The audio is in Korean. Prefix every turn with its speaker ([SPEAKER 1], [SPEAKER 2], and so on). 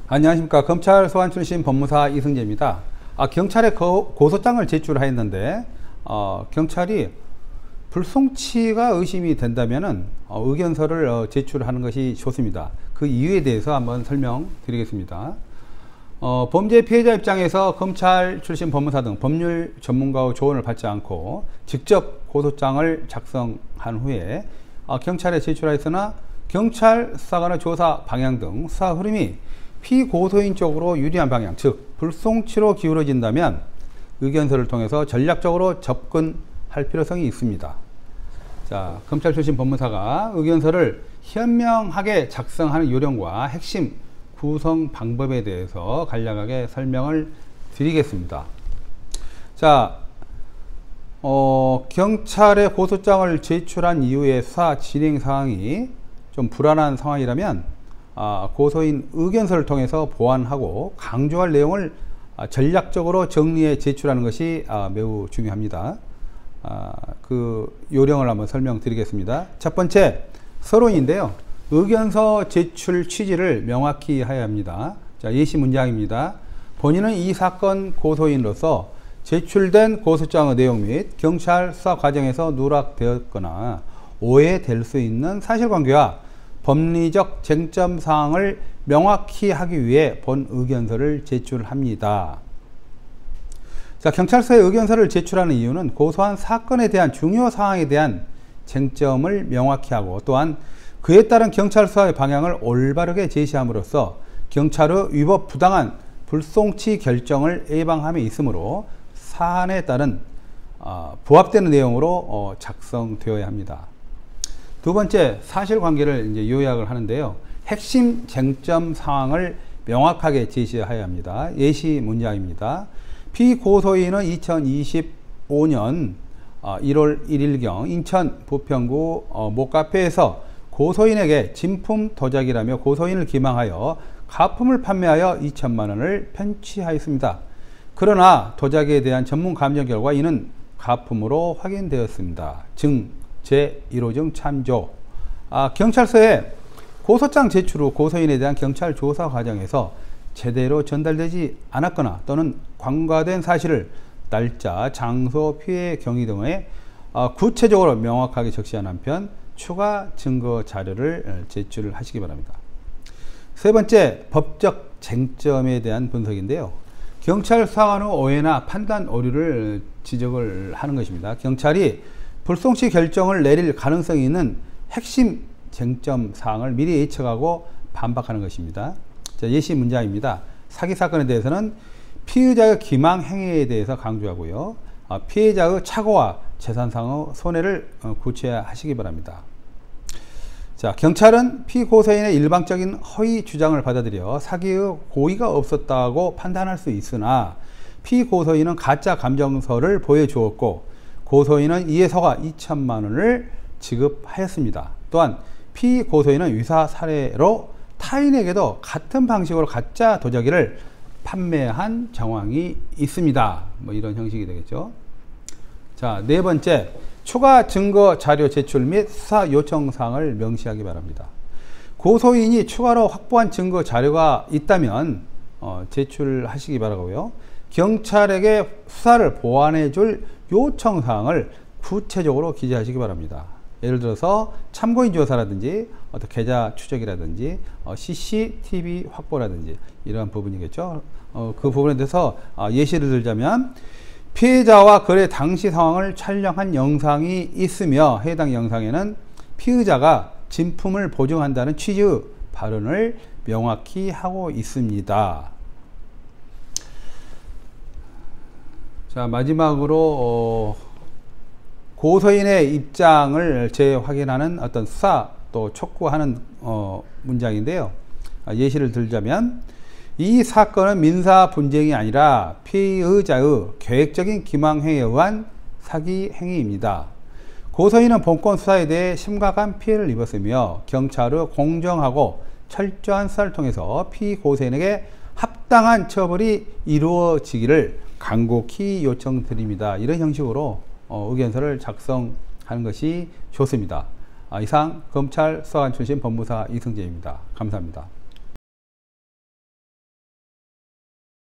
[SPEAKER 1] 안녕하십니까. 검찰 소환 출신 법무사 이승재입니다. 경찰에 고소장을 제출하였는데 경찰이 불송치가 의심이 된다면은 의견서를 제출하는 것이 좋습니다. 그 이유에 대해서 한번 설명드리겠습니다. 범죄 피해자 입장에서 검찰 출신 법무사 등 법률 전문가의 조언을 받지 않고 직접 고소장을 작성한 후에 경찰에 제출하였으나 경찰 수사관의 조사 방향 등 수사 흐름이 피고소인 쪽으로 유리한 방향, 즉 불송치로 기울어진다면 의견서를 통해서 전략적으로 접근할 필요성이 있습니다. 자, 검찰 출신 법무사가 의견서를 현명하게 작성하는 요령과 핵심 구성 방법에 대해서 간략하게 설명을 드리겠습니다. 자, 경찰에 고소장을 제출한 이후에 수사 진행 상황이 좀 불안한 상황이라면 고소인 의견서를 통해서 보완하고 강조할 내용을 전략적으로 정리해 제출하는 것이 매우 중요합니다. 그 요령을 한번 설명드리겠습니다. 첫 번째, 서론인데요. 의견서 제출 취지를 명확히 해야 합니다. 자, 예시 문장입니다. 본인은 이 사건 고소인으로서 제출된 고소장의 내용 및 경찰 수사 과정에서 누락되었거나 오해될 수 있는 사실관계와 법리적 쟁점 사항을 명확히 하기 위해 본 의견서를 제출합니다. 자, 경찰서에 의견서를 제출하는 이유는 고소한 사건에 대한 중요 사항에 대한 쟁점을 명확히 하고 또한 그에 따른 경찰 수사의 방향을 올바르게 제시함으로써 경찰의 위법 부당한 불송치 결정을 예방함에 있으므로 사안에 따른 부합되는 내용으로 작성되어야 합니다. 두 번째, 사실관계를 이제 요약을 하는데요. 핵심 쟁점 상황을 명확하게 제시해야 합니다. 예시 문장입니다. 피고소인은 2025년 1월 1일경 인천 부평구 모 카페에서 고소인에게 진품 도자기라며 고소인을 기망하여 가품을 판매하여 2천만 원을 편취하였습니다. 그러나 도자기에 대한 전문 감정 결과 이는 가품으로 확인되었습니다. 증 제1호증 참조. 경찰서에 고소장 제출 후 고소인에 대한 경찰 조사 과정에서 제대로 전달되지 않았거나 또는 관과된 사실을 날짜, 장소, 피해 경위 등에 구체적으로 명확하게 적시한 한편 추가 증거 자료를 제출하시기 바랍니다. 세 번째, 법적 쟁점에 대한 분석인데요. 경찰 수사관의 오해나 판단 오류를 지적을 하는 것입니다. 경찰이 불송치 결정을 내릴 가능성이 있는 핵심 쟁점 사항을 미리 예측하고 반박하는 것입니다. 자, 예시 문장입니다. 사기 사건에 대해서는 피의자의 기망 행위에 대해서 강조하고요. 피해자의 착오와 재산상의 손해를 구체화하시기 바랍니다. 자, 경찰은 피고소인의 일방적인 허위 주장을 받아들여 사기의 고의가 없었다고 판단할 수 있으나 피고소인은 가짜 감정서를 보여주었고 고소인은 이에 속아 2천만 원을 지급하였습니다. 또한 피고소인은 유사 사례로 타인에게도 같은 방식으로 가짜 도자기를 판매한 정황이 있습니다. 뭐 이런 형식이 되겠죠. 자, 네 번째, 추가 증거 자료 제출 및 수사 요청 사항을 명시하기 바랍니다. 고소인이 추가로 확보한 증거 자료가 있다면 제출하시기 바라고요. 경찰에게 수사를 보완해 줄 요청 사항을 구체적으로 기재하시기 바랍니다. 예를 들어서 참고인 조사라든지 어떤 계좌 추적이라든지 CCTV 확보라든지 이러한 부분이겠죠. 그 부분에 대해서 예시를 들자면 피해자와 거래 당시 상황을 촬영한 영상이 있으며 해당 영상에는 피의자가 진품을 보증한다는 취지의 발언을 명확히 하고 있습니다. 자, 마지막으로 고소인의 입장을 재확인하는 어떤 수사 또 촉구하는 문장인데요. 예시를 들자면 이 사건은 민사 분쟁이 아니라 피의자의 계획적인 기망행위에 의한 사기 행위입니다. 고소인은 본건 수사에 대해 심각한 피해를 입었으며 경찰의 공정하고 철저한 수사를 통해서 피고소인에게 합당한 처벌이 이루어지기를 간곡히 요청드립니다. 이런 형식으로 의견서를 작성하는 것이 좋습니다. 이상 검찰 수사관 출신 법무사 이승재입니다. 감사합니다.